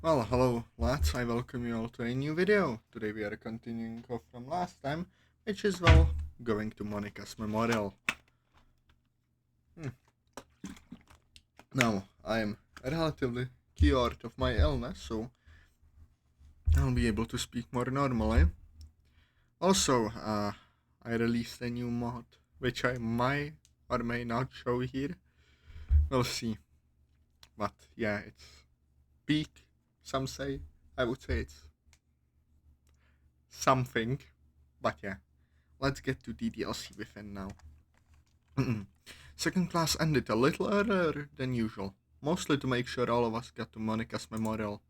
Well, hello lads, I welcome you all to a new video. Today we are continuing off from last time, which is, well, going to Monika's memorial. Hmm. Now, I'm relatively cured of my illness, so I'll be able to speak more normally. Also, I released a new mod, which I might or may not show here. We'll see. But yeah, it's peak, some say. I would say it's something. But yeah, let's get to DDLC Within now. Second class ended a little earlier than usual, mostly to make sure all of us got to Monica's memorial.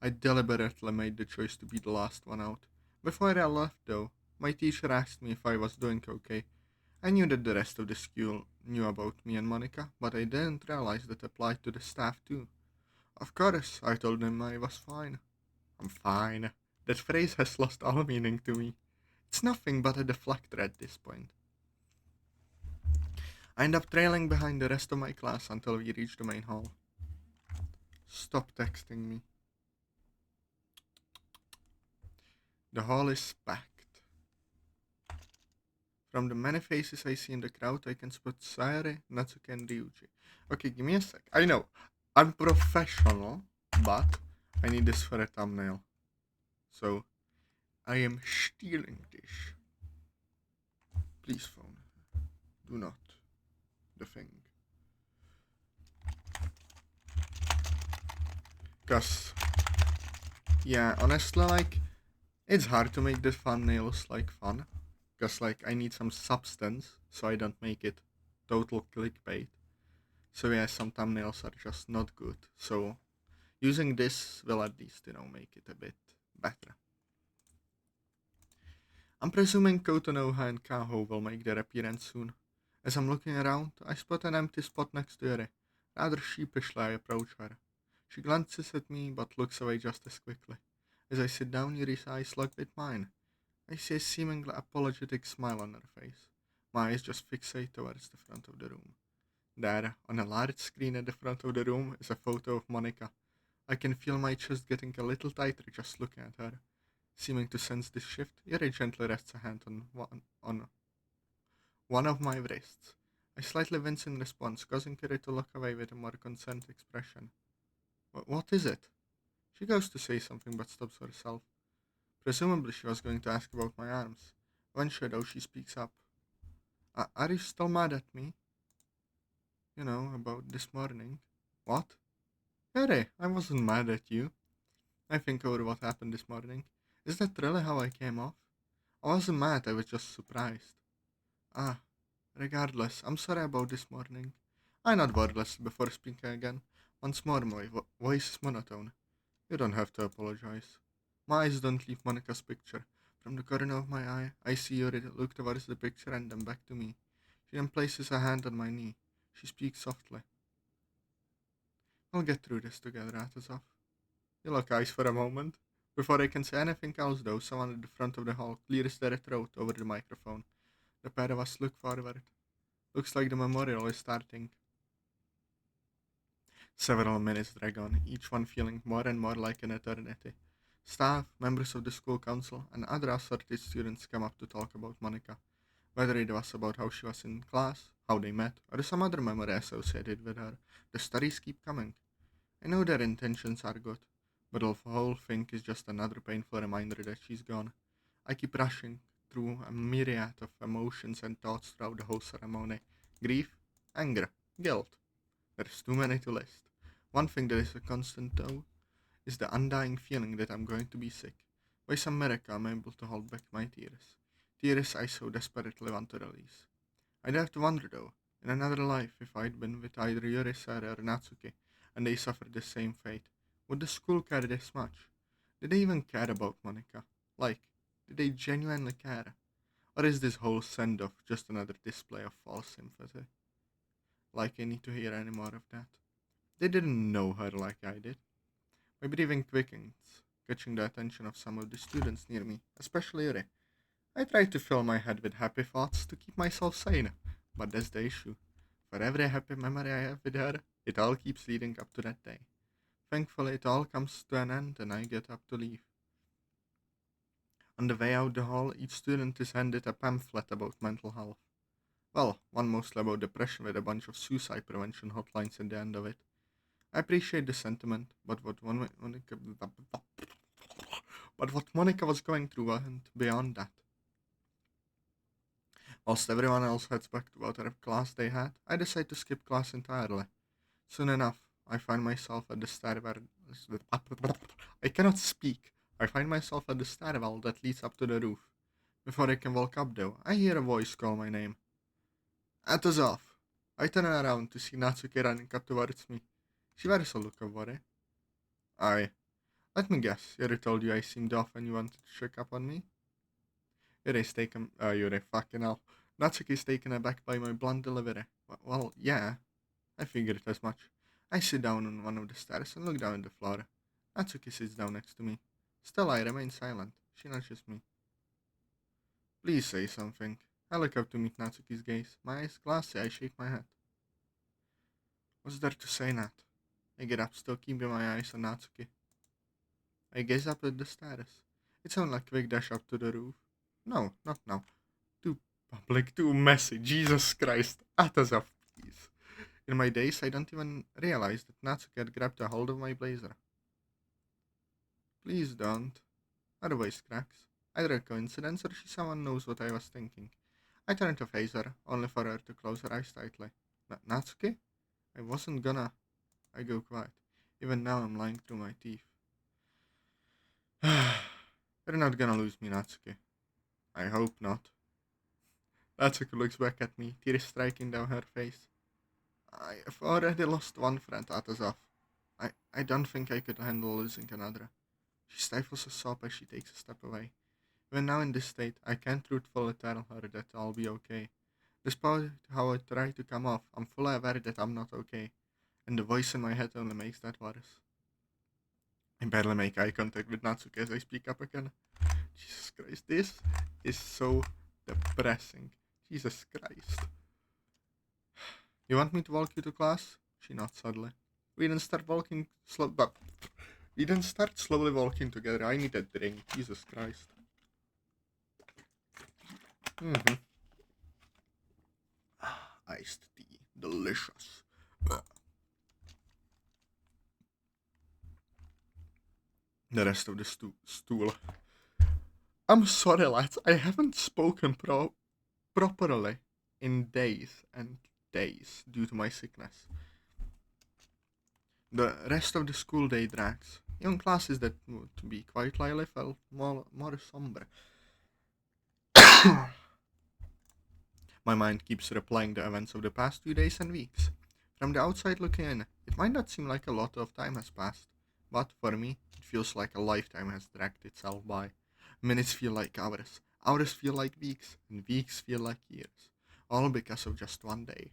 I deliberately made the choice to be the last one out. Before I left, though, my teacher asked me if I was doing okay. I knew that the rest of the school knew about me and Monica, but I didn't realize that applied to the staff too. Of course, I told them I was fine. I'm fine. That phrase has lost all meaning to me. It's nothing but a deflector at this point. I end up trailing behind the rest of my class until we reach the main hall. Stop texting me. The hall is packed. From the many faces I see in the crowd, I can spot Sayori, Natsuki, and Ryuji. Okay, give me a sec. I know, I'm professional, but I need this for a thumbnail. So, I am stealing this. Please, phone. Do not. The thing. Cause, yeah, honestly, like, it's hard to make the thumbnails, like, fun. Cause, like, I need some substance, so I don't make it total clickbait. So yeah, some thumbnails are just not good. So using this will at least, make it a bit better. I'm presuming Kotonoha and Kaho will make their appearance soon. As I'm looking around, I spot an empty spot next to Yuri. Rather sheepishly, I approach her. She glances at me but looks away just as quickly. As I sit down, Yuri's eyes lock with mine. I see a seemingly apologetic smile on her face. My eyes just fixate towards the front of the room. There, on a large screen at the front of the room, is a photo of Monika. I can feel my chest getting a little tighter just looking at her. Seeming to sense this shift, Yuri gently rests a hand on one of my wrists. I slightly wince in response, causing Yuri to look away with a more concerned expression. What is it? She goes to say something but stops herself. Presumably she was going to ask about my arms. Eventually, though, she speaks up. Are you still mad at me? About this morning. What? Harry, I wasn't mad at you. I think over what happened this morning. Is that really how I came off? I wasn't mad, I was just surprised. Ah, regardless, I'm sorry about this morning. I not wordless before speaking again. Once more, my voice is monotone. You don't have to apologize. My eyes don't leave Monica's picture. From the corner of my eye, I see Yuri look towards the picture and then back to me. She then places a hand on my knee. She speaks softly. We'll get through this together, Atazoth. You lock eyes for a moment. Before I can say anything else, though, someone at the front of the hall clears their throat over the microphone. The pair of us look forward. Looks like the memorial is starting. Several minutes drag on, each one feeling more and more like an eternity. Staff, members of the school council, and other assorted students come up to talk about Monika. Whether it was about how she was in class, how they met, or some other memory associated with her, the stories keep coming. I know their intentions are good, but the whole thing is just another painful reminder that she's gone. I keep rushing through a myriad of emotions and thoughts throughout the whole ceremony: grief, anger, guilt. There's too many to list. One thing that is a constant, though, is the undying feeling that I'm going to be sick. By some miracle, I'm able to hold back my tears. Tears I so desperately want to release. I'd have to wonder, though, in another life, if I'd been with either Yuri, Sara, or Natsuki, and they suffered the same fate, would the school care this much? Did they even care about Monika? Like, did they genuinely care? Or is this whole send off just another display of false sympathy? Like, I need to hear any more of that. They didn't know her like I did. My breathing quickens, catching the attention of some of the students near me, especially Yuri. I try to fill my head with happy thoughts to keep myself sane, but that's the issue. For every happy memory I have with her, it all keeps leading up to that day. Thankfully, it all comes to an end and I get up to leave. On the way out the hall, each student is handed a pamphlet about mental health. Well, one mostly about depression with a bunch of suicide prevention hotlines at the end of it. I appreciate the sentiment, but what Monica was going through went beyond that. Whilst everyone else heads back to whatever class they had, I decide to skip class entirely. Soon enough, I find myself at the stairwell. I cannot speak. I find myself at the stairwell that leads up to the roof. Before I can walk up, though, I hear a voice call my name. Atazoth! I turn around to see Natsuki running up towards me. She wears a look of worry. I. Let me guess, Yuri told you I seemed off and you wanted to check up on me? Yuri's taken. Yuri, fucking hell. Natsuki's taken aback by my blunt delivery. Well, yeah. I figured as much. I sit down on one of the stairs and look down at the floor. Natsuki sits down next to me. Still, I remain silent. She nudges me. Please say something. I look up to meet Natsuki's gaze. My eyes glassy, I shake my head. What's there to say, Nat? I get up, still keeping my eyes on Natsuki. I gaze up at the stairs. It's only a quick dash up to the roof. No, not now. Too public, too messy. Jesus Christ. Atazoth, please. In my days, I don't even realize that Natsuki had grabbed a hold of my blazer. Please don't. Her voice cracks. Either a coincidence or someone knows what I was thinking. I turn to face her, only for her to close her eyes tightly. Natsuki? I wasn't gonna. I go quiet. Even now I'm lying through my teeth. You're not gonna lose me, Natsuki. I hope not. Natsuki looks back at me, tears striking down her face. I've already lost one friend, Atazoth. I don't think I could handle losing another. She stifles a sob as she takes a step away. Even now in this state, I can't truthfully tell her that I'll be okay. Despite how I try to come off, I'm fully aware that I'm not okay, and the voice in my head only makes that worse. I barely make eye contact with Natsuki as I speak up again. Jesus Christ, this is so depressing. Jesus Christ. You want me to walk you to class? She nods suddenly. We didn't start walking slow, but we didn't start slowly walking together. I need a drink. Jesus Christ. Iced tea, delicious. The rest of the stool. I'm sorry, lads. I haven't spoken properly in days and days due to my sickness. The rest of the school day drags. Even classes that would be quite lively felt more somber. My mind keeps replaying the events of the past 2 days and weeks. From the outside looking in, it might not seem like a lot of time has passed, but for me, it feels like a lifetime has dragged itself by. Minutes feel like hours feel like weeks, and weeks feel like years, all because of just one day.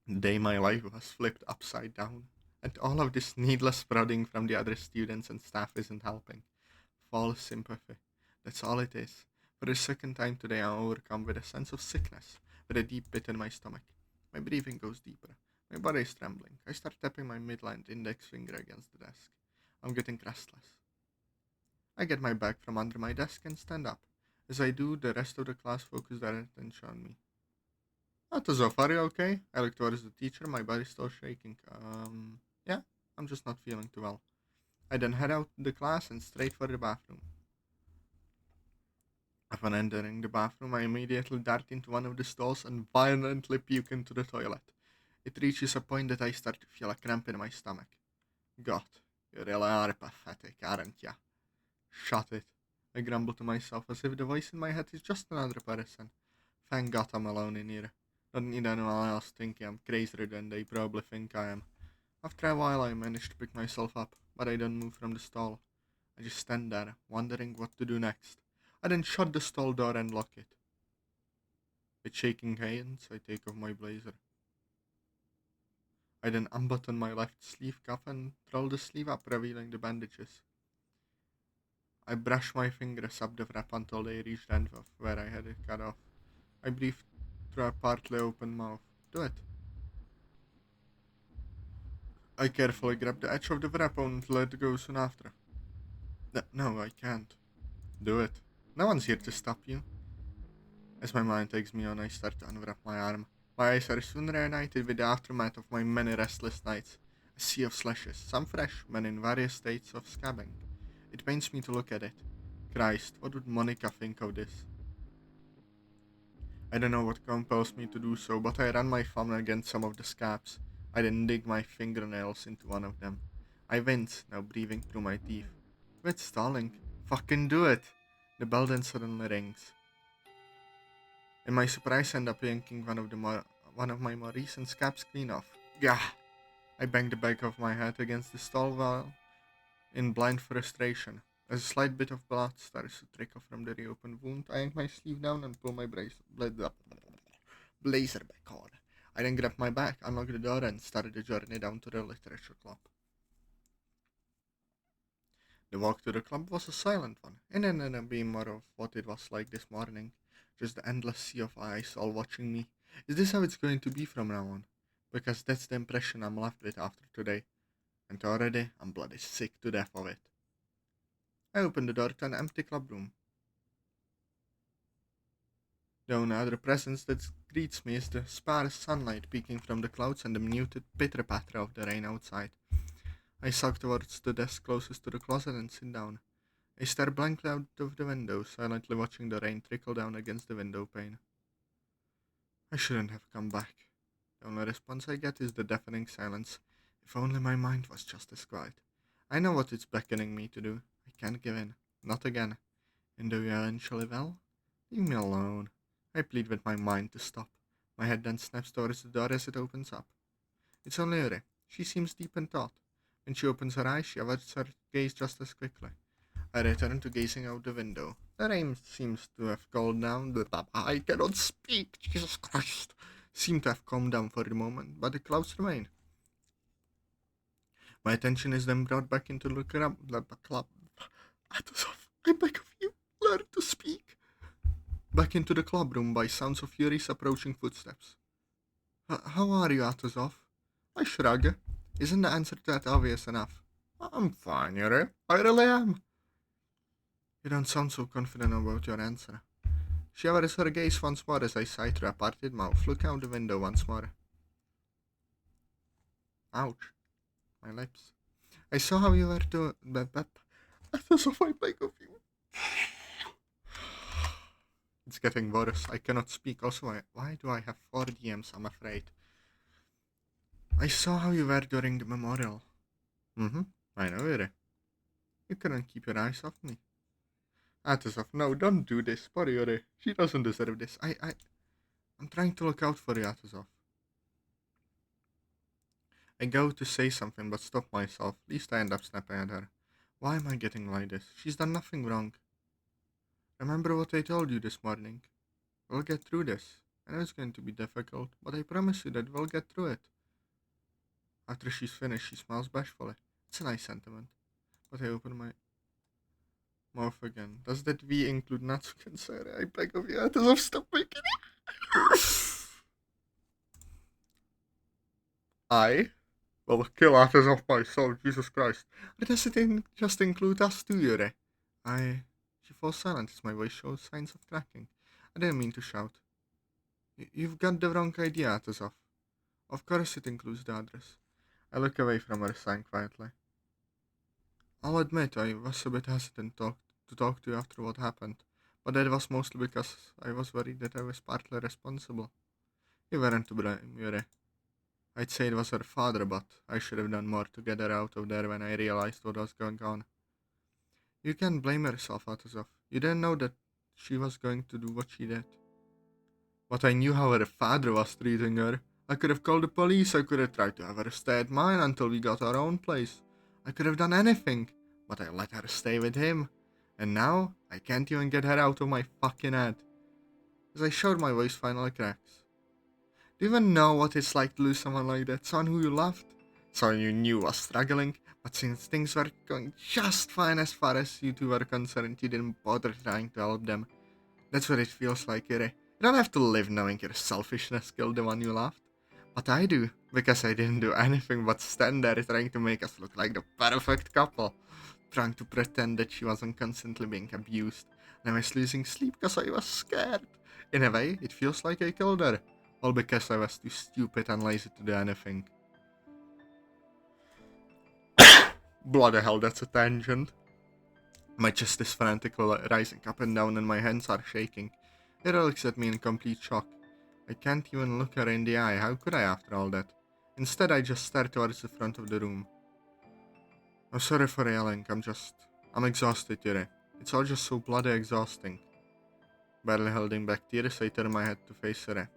The day my life was flipped upside down, and all of this needless prodding from the other students and staff isn't helping. False sympathy. That's all it is. For the second time today, I'm overcome with a sense of sickness, with a deep pit in my stomach. My breathing goes deeper. My body is trembling. I start tapping my middle and index finger against the desk. I'm getting restless. I get my bag from under my desk and stand up. As I do, the rest of the class focus their attention on me. Atazoth, are you okay? I look towards the teacher, my body still shaking. Yeah, I'm just not feeling too well. I then head out the class and straight for the bathroom. Upon entering the bathroom, I immediately dart into one of the stalls and violently puke into the toilet. It reaches a point that I start to feel a cramp in my stomach. God, you really are pathetic, aren't ya? Shut it. I grumble to myself as if the voice in my head is just another person. Thank God I'm alone in here. Don't need anyone else thinking I'm crazier than they probably think I am. After a while I manage to pick myself up, but I don't move from the stall. I just stand there, wondering what to do next. I then shut the stall door and lock it. With shaking hands, I take off my blazer. I then unbutton my left sleeve cuff and roll the sleeve up, revealing the bandages. I brush my fingers up the wrap until they reach the end of where I had it cut off. I breathe through a partly open mouth. Do it. I carefully grab the edge of the wrap and let go soon after. No, I can't. Do it. No one's here to stop you. As my mind takes me on, I start to unwrap my arm. My eyes are soon reunited with the aftermath of my many restless nights. A sea of slashes, some fresh, many in various states of scabbing. It pains me to look at it. Christ, what would Monika think of this? I don't know what compels me to do so, but I ran my thumb against some of the scabs. I then dig my fingernails into one of them. I wince, now breathing through my teeth. Quit stalling. Fucking do it! The bell then suddenly rings. In my surprise, I end up yanking one of my more recent scabs clean off. Gah! I bang the back of my head against the stall wall in blind frustration. As a slight bit of blood starts to trickle from the reopened wound, I yank my sleeve down and pull my blazer back on. I then grab my bag, unlock the door, and start the journey down to the literature club. The walk to the club was a silent one, and ended up being more of what it was like this morning. Just the endless sea of eyes all watching me. Is this how it's going to be from now on? Because that's the impression I'm left with after today. And already I'm bloody sick to death of it. I open the door to an empty club room. The only other presence that greets me is the sparse sunlight peeking from the clouds and the muted pitter-patter of the rain outside. I sulk towards the desk closest to the closet and sit down. I stare blankly out of the window, silently watching the rain trickle down against the window pane. I shouldn't have come back. The only response I get is the deafening silence. If only my mind was just as quiet. I know what it's beckoning me to do. I can't give in. Not again. And though you eventually will, leave me alone. I plead with my mind to stop. My head then snaps towards the door as it opens up. It's only Uri. She seems deep in thought. When she opens her eyes, she averts her gaze just as quickly. I return to gazing out the window. The rain seems to have calmed down. I cannot speak, Jesus Christ. Seem to have calmed down for the moment, but the clouds remain. My attention is then brought back into the club. Atazoth, I beg of you, learn to speak. Back into the clubroom by sounds of Yuri's approaching footsteps. How are you, Atazoth? I shrug. Isn't the answer to that obvious enough? I'm fine, Yuri. I really am. You don't sound so confident about your answer. She averts her gaze once more as I sigh through a parted mouth, looking out the window once more. Ouch. My lips. I saw how you were doing. Atazoth, I beg of you. It's getting worse. I cannot speak. Also, why do I have 4 DMs? I'm afraid. I saw how you were during the memorial. I know it. You couldn't keep your eyes off me. Atazoth, no, don't do this. Poor Yuri. She doesn't deserve this. I'm trying to look out for you, Atazoth. I go to say something but stop myself. At least I end up snapping at her. Why am I getting like this? She's done nothing wrong. Remember what I told you this morning? We'll get through this. I know it's going to be difficult, but I promise you that we'll get through it. After she's finished, she smiles bashfully. It's a nice sentiment. But I open my mouth again. Does that V include Natsuki and Sayori? I beg of you, Atazoth, stop making it. I will kill Atazoth myself, Jesus Christ. Or does it just include us too, Yuri? She falls silent as my voice shows signs of cracking. I didn't mean to shout. You've got the wrong idea, Atazoth. Of course it includes the address. I look away from her, sighing quietly. I'll admit I was a bit hesitant to talk to you after what happened, but that was mostly because I was worried that I was partly responsible. You weren't to blame, Yuri. I'd say it was her father, but I should have done more to get her out of there when I realized what was going on. You can't blame yourself, Atazoth. You didn't know that she was going to do what she did. But I knew how her father was treating her. I could have called the police, I could have tried to have her stay at mine until we got our own place. I could have done anything, but I let her stay with him. And now, I can't even get her out of my fucking head. As I shout, my voice finally cracks. Do you even know what it's like to lose someone like that? Someone who you loved? Someone you knew was struggling, but since things were going just fine as far as you two were concerned, you didn't bother trying to help them. That's what it feels like, Iri. You don't have to live knowing your selfishness killed the one you loved. What I do, because I didn't do anything but stand there trying to make us look like the perfect couple, trying to pretend that she wasn't constantly being abused, and I was losing sleep because I was scared. In a way, it feels like I killed her, all because I was too stupid and lazy to do anything. Bloody hell, that's a tangent. My chest is frantically rising up and down and my hands are shaking. Hera looks at me in complete shock. I can't even look her in the eye, how could I after all that? Instead, I just stare towards the front of the room. I'm sorry for yelling, I'm exhausted, Yuri. It's all just so bloody exhausting. Barely holding back tears, I turn my head to face her.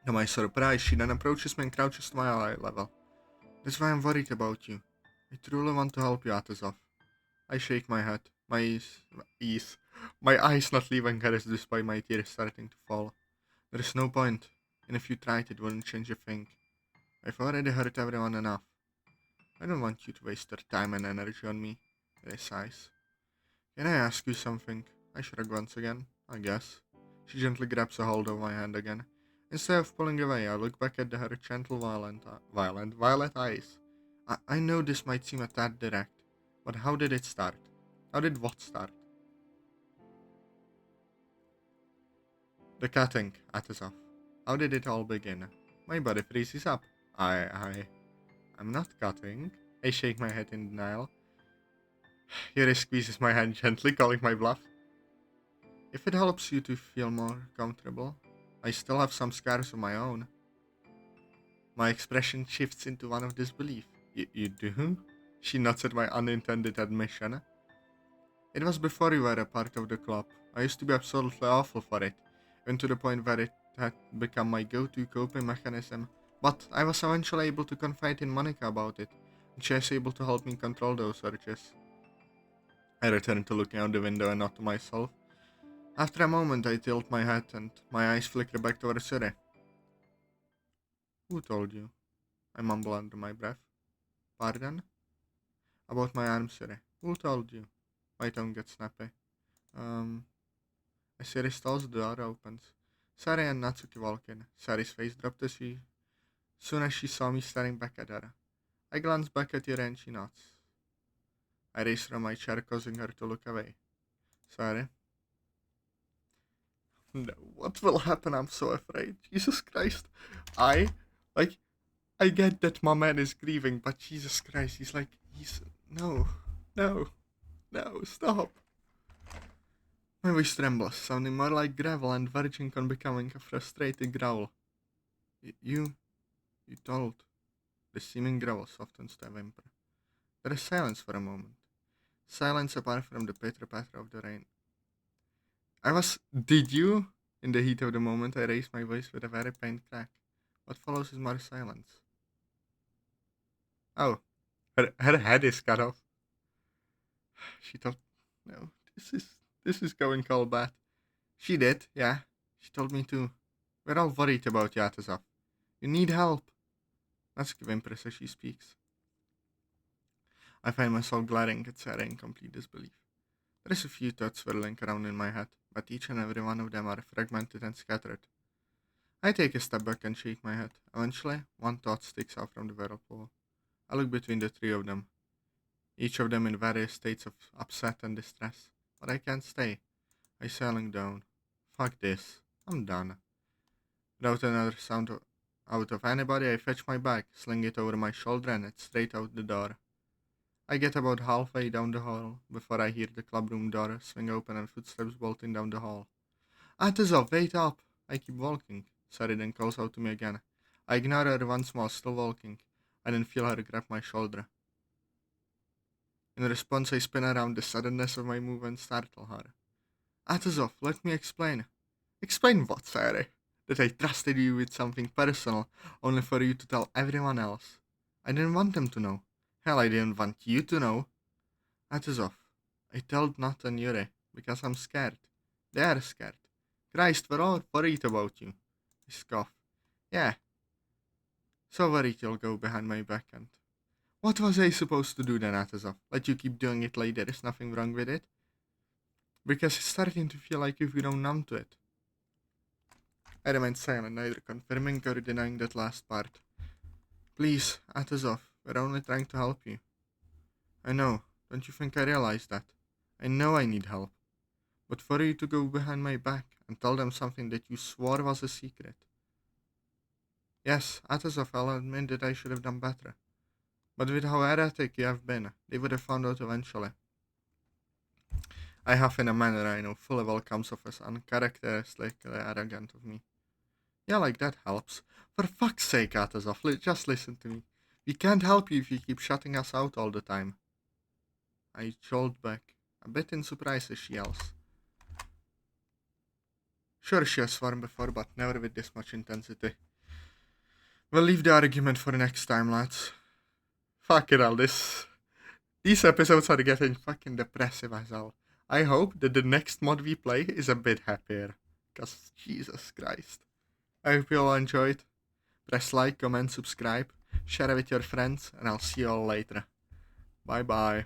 To my surprise, she then approaches me and crouches to my eye level. That's why I'm worried about you. I truly want to help you, Atazoth. I shake my head, my eyes not leaving hers despite my tears starting to fall. There is no point, and if you tried it wouldn't change a thing. I've already hurt everyone enough. I don't want you to waste your time and energy on me. He sighs. Can I ask you something? I shrug once again, I guess. She gently grabs a hold of my hand again. Instead of pulling away, I look back at her gentle, violet eyes. I know this might seem a tad direct, but how did it start? How did what start? The cutting, Atazoth. How did it all begin? My body freezes up. I'm not cutting. I shake my head in denial. Yuri squeezes my hand gently, calling my bluff. If it helps you to feel more comfortable, I still have some scars of my own. My expression shifts into one of disbelief. You do? She nods at my unintended admission. It was before you were a part of the club. I used to be absolutely awful for it, even to the point where it had become my go-to coping mechanism. But I was eventually able to confide in Monika about it, and she was able to help me control those urges. I returned to looking out the window and not to myself. After a moment, I tilt my head and my eyes flicker back towards Siri. Who told you? I mumble under my breath. Pardon? About my arm, Siri. Who told you? My tongue gets snappy. Um, as Siri stalls, the door opens. Sari and Natsuki walk in. Sari's face dropped as soon as she saw me staring back at her. I glance back at her and she nods. I raise from my chair, causing her to look away. Sari? No, what will happen? I'm so afraid. Jesus Christ. I, like, I get that my man is grieving, but Jesus Christ, no, no, no, stop. My voice trembles, sounding more like gravel and verging on becoming a frustrated growl. You told. The seeming growl softens to a whimper. There is silence for a moment. Silence apart from the pitter-patter of the rain. Did you? In the heat of the moment, I raise my voice with a very faint crack. What follows is more silence. Oh, her head is cut off. She thought, no, this is going all bad. She did, yeah. She told me too. We're all worried about you, Atazoth. You need help. Natsuki whimpers as she speaks. I find myself glaring at Sarah in complete disbelief. There is a few thoughts swirling around in my head, but each and every one of them are fragmented and scattered. I take a step back and shake my head. Eventually, one thought sticks out from the whirlpool. I look between the three of them, each of them in various states of upset and distress. But I can't stay. I sailing down. Fuck this. I'm done. Without another out of anybody, I fetch my bag, sling it over my shoulder, and head straight out the door. I get about halfway down the hall before I hear the clubroom door swing open and footsteps bolting down the hall. Atazoth, wait up! I keep walking. Sari then calls out to me again. I ignore her once more, still walking. I then feel her grab my shoulder. In response, I spin around. The suddenness of my move and startle her. Atazoth, let me explain. Explain what, Sari? That I trusted you with something personal, only for you to tell everyone else. I didn't want them to know. Hell, I didn't want you to know. Atazoth, I told Nat and Yuri, because I'm scared. They're scared. Christ, we're all worried about you. I scoff. Yeah. So worried you'll go behind my back and... What was I supposed to do then, Atazoth? Let you keep doing it like there is nothing wrong with it? Because it's starting to feel like you've grown numb to it. I remained silent, neither confirming or denying that last part. Please, Atazoth, we're only trying to help you. I know. Don't you think I realize that? I know I need help. But for you to go behind my back and tell them something that you swore was a secret. Yes, Atazoth, I'll admit that I should have done better. But with how erratic you have been, they would have found out eventually. I have in a manner I know full well comes off as uncharacteristically arrogant of me. Yeah, like that helps. For fuck's sake, Atazoth, just listen to me. We can't help you if you keep shutting us out all the time. I jolt back, a bit in surprise as she yells. Sure, she has sworn before, but never with this much intensity. We'll leave the argument for next time, lads. Fuck it all, these episodes are getting fucking depressive as hell. I hope that the next mod we play is a bit happier. Cause Jesus Christ. I hope you all enjoyed. Press like, comment, subscribe, share it with your friends, and I'll see you all later. Bye bye.